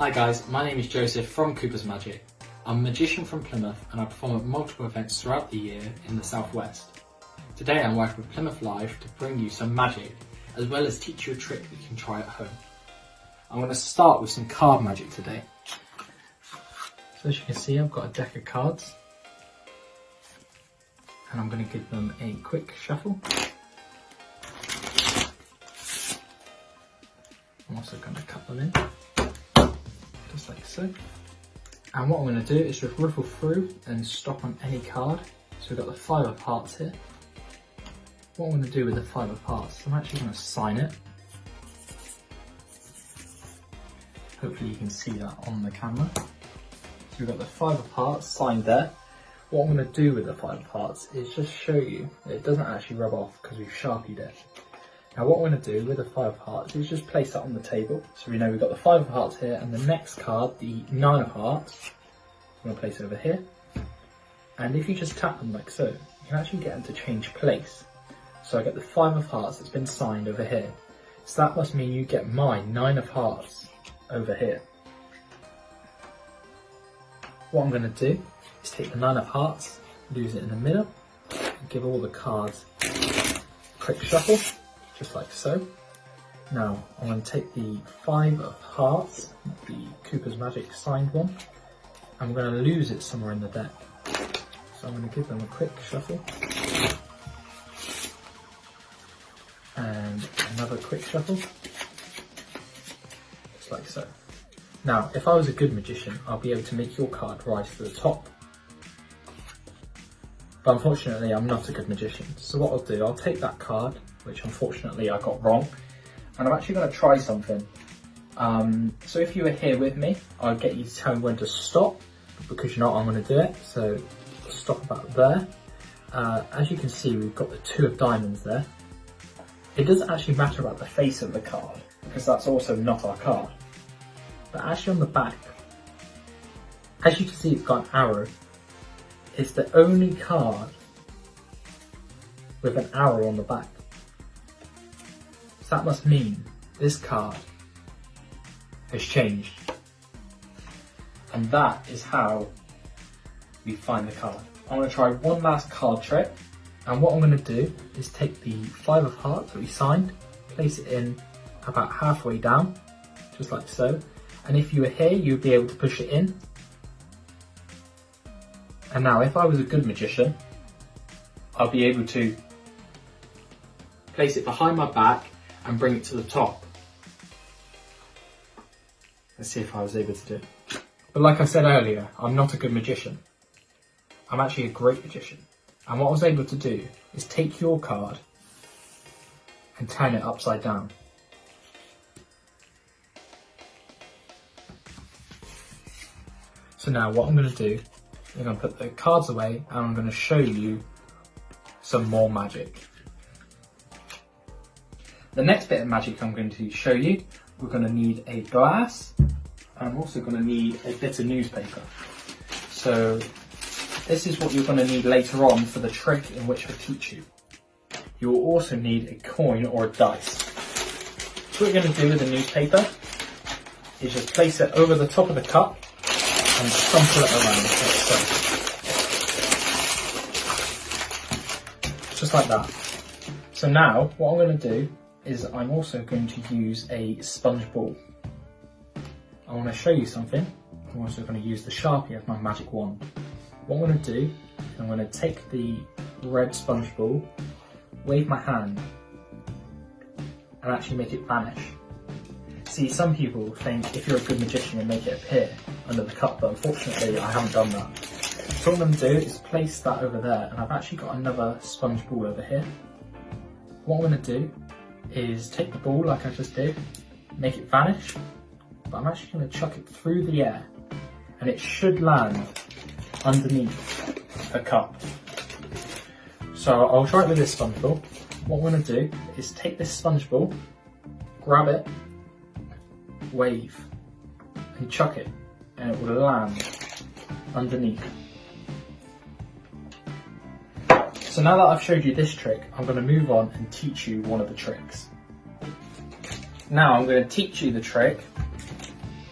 Hi guys, my name is Joseph from Cooper's Magic. I'm a magician from Plymouth and I perform at multiple events throughout the year in the southwest. Today I'm working with Plymouth Live to bring you some magic as well as teach you a trick that you can try at home. I'm going to start with some card magic today. So as you can see, I've got a deck of cards and I'm going to give them a quick shuffle. I'm also going to cut them in, just like so. And what I'm going to do is just riffle through and stop on any card. So we've got the 5 of hearts here. What I'm going to do with the 5 of hearts, I'm actually going to sign it. Hopefully you can see that on the camera. So we've got the 5 of hearts signed there. What I'm going to do with the 5 of hearts is just show you that it doesn't actually rub off because we've sharpied it. Now what I'm going to do with the 5 of hearts is just place that on the table. So we know we've got the 5 of hearts here, and the next card, the 9 of hearts, I'm going to place over here. And if you just tap them like so, you can actually get them to change place. So I get the 5 of hearts that's been signed over here. So that must mean you get my 9 of hearts over here. What I'm going to do is take the 9 of hearts, lose it in the middle, and give all the cards a quick shuffle. Just like so. Now I'm going to take the 5 of hearts, the Cooper's Magic signed one. I'm going to lose it somewhere in the deck. So I'm going to give them a quick shuffle. And another quick shuffle. Just like so. Now if I was a good magician, I'll be able to make your card rise to the top. But unfortunately I'm not a good magician. So what I'll do, I'll take that card, which unfortunately I got wrong, and I'm actually going to try something. So if you were here with me, I'll get you to tell me when to stop, because you're not, I'm going to do it. So stop about there. As you can see, we've got the 2 of diamonds there. It doesn't actually matter about the face of the card, because that's also not our card. But actually on the back, as you can see, it's got an arrow. It's the only card with an arrow on the back. So that must mean this card has changed. And that is how we find the card. I'm going to try one last card trick. And what I'm going to do is take the 5 of hearts that we signed, place it in about halfway down, just like so. And if you were here, you'd be able to push it in. And now if I was a good magician, I'll be able to place it behind my back and bring it to the top. Let's see if I was able to do it. But like I said earlier, I'm not a good magician. I'm actually a great magician. And what I was able to do is take your card and turn it upside down. So now what I'm going to do, I'm going to put the cards away and I'm going to show you some more magic. The next bit of magic I'm going to show you, we're going to need a glass, and I'm also going to need a bit of newspaper. So this is what you're going to need later on for the trick in which I teach you. You will also need a coin or a dice. So what you're going to do with the newspaper is just place it over the top of the cup and crumple it around like so. Just like that. So now what I'm going to do is I'm also going to use a sponge ball. I want to show you something. I'm also going to use the Sharpie of my magic wand. What I'm going to do, I'm going to take the red sponge ball, wave my hand, and actually make it vanish. See, some people think if you're a good magician you'll make it appear under the cup, but unfortunately I haven't done that. So what I'm going to do is place that over there, and I've actually got another sponge ball over here. What I'm going to do is take the ball like I just did, make it vanish, but I'm actually going to chuck it through the air, and it should land underneath the cup. So I'll try it with this sponge ball. What I'm going to do is take this sponge ball, grab it, wave, and chuck it, and it will land underneath. So now that I've showed you this trick, I'm going to move on and teach you one of the tricks. Now I'm going to teach you the trick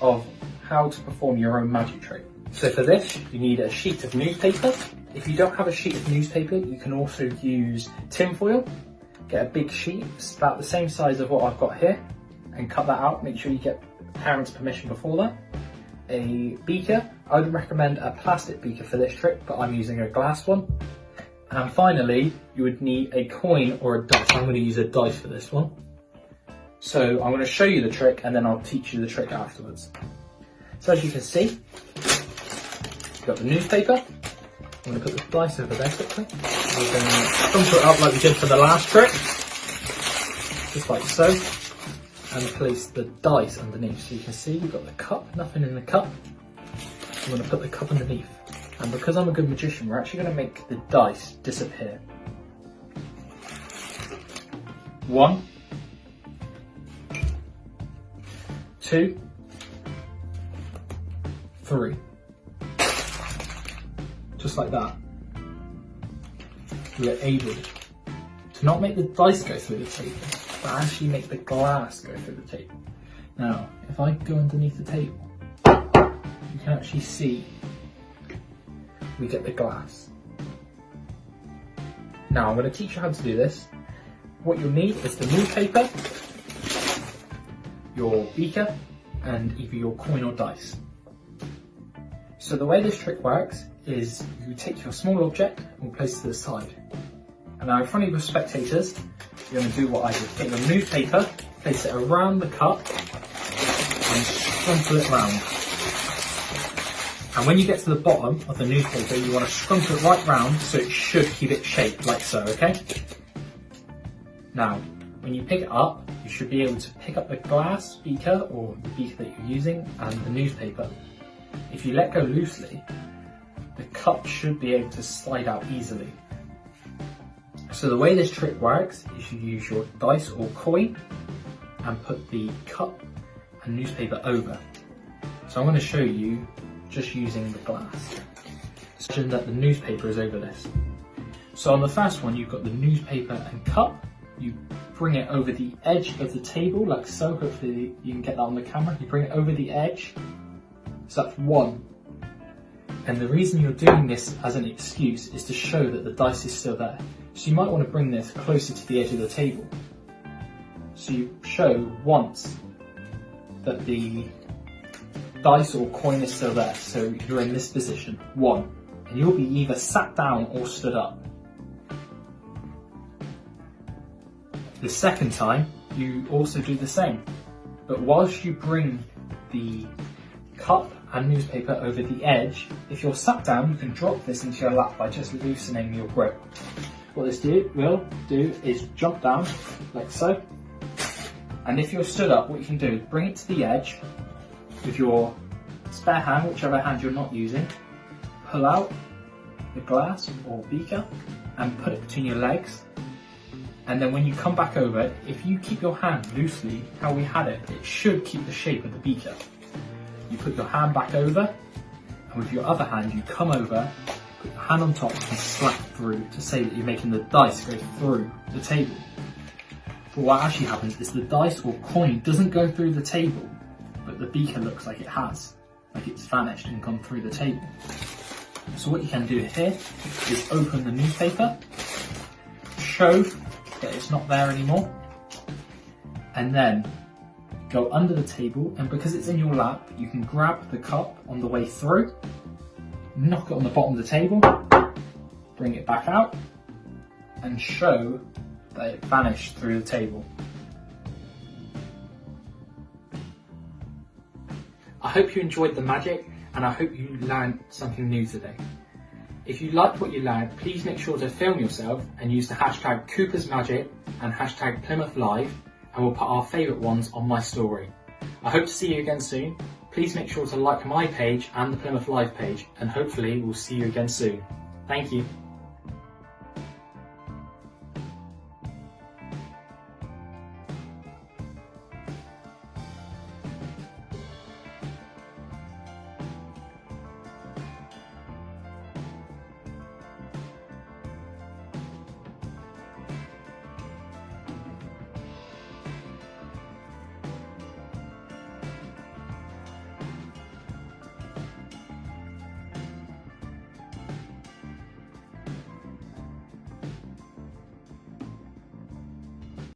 of how to perform your own magic trick. So for this, you need a sheet of newspaper. If you don't have a sheet of newspaper, you can also use tinfoil. Get a big sheet, it's about the same size of what I've got here, and cut that out. Make sure you get parents' permission before that. A beaker, I would recommend a plastic beaker for this trick, but I'm using a glass one. And finally, you would need a coin or a dice. I'm going to use a dice for this one. So I'm going to show you the trick and then I'll teach you the trick afterwards. So as you can see, you've got the newspaper. I'm going to put the dice over there quickly. We're going to crumple it up like we did for the last trick. Just like so. And place the dice underneath. So you can see we've got the cup, nothing in the cup. I'm going to put the cup underneath. And because I'm a good magician, we're actually going to make the dice disappear. 1, 2, 3. Just like that. We are able to not make the dice go through the table, but actually make the glass go through the table. Now, if I go underneath the table, you can actually see we get the glass. Now I'm going to teach you how to do this. What you'll need is the newspaper, your beaker, and either your coin or dice. So the way this trick works is you take your small object and place it to the side. And now in front of your spectators, you're going to do what I did. Get your newspaper, place it around the cup, and scrumple it round. And when you get to the bottom of the newspaper, you want to scrumple it right round so it should keep its shape, like so, okay? Now, when you pick it up, you should be able to pick up the glass beaker or the beaker that you're using and the newspaper. If you let go loosely, the cup should be able to slide out easily. So the way this trick works is you use your dice or coin and put the cup and newspaper over. So I'm going to show you just using the glass. Imagine that the newspaper is over this. So on the first one, you've got the newspaper and cup. You bring it over the edge of the table, like so. Hopefully you can get that on the camera. You bring it over the edge. So that's 1. And the reason you're doing this as an excuse is to show that the dice is still there. So you might want to bring this closer to the edge of the table. So you show once that the dice or coin is still there. So you're in this position, 1. And you'll be either sat down or stood up. The second time, you also do the same. But whilst you bring the cup and newspaper over the edge, if you're sat down, you can drop this into your lap by just loosening your grip. What this will do is jump down, like so. And if you're stood up, what you can do is bring it to the edge with your spare hand, whichever hand you're not using, pull out the glass or beaker and put it between your legs. And then when you come back over, if you keep your hand loosely how we had it, it should keep the shape of the beaker. You put your hand back over, and with your other hand you come over, put your hand on top and slap through to say that you're making the dice go through the table. But what actually happens is the dice or coin doesn't go through the table, but the beaker looks like it has, like it's vanished and gone through the table. So what you can do here is open the newspaper, show that it's not there anymore, and then go under the table, and because it's in your lap, you can grab the cup on the way through, knock it on the bottom of the table, bring it back out, and show that it vanished through the table. I hope you enjoyed the magic, and I hope you learned something new today. If you liked what you learned, please make sure to film yourself and use the hashtag Cooper's Magic and hashtag Plymouth Live, and we'll put our favourite ones on my story. I hope to see you again soon. Please make sure to like my page and the Plymouth Live page, and hopefully we'll see you again soon. Thank you.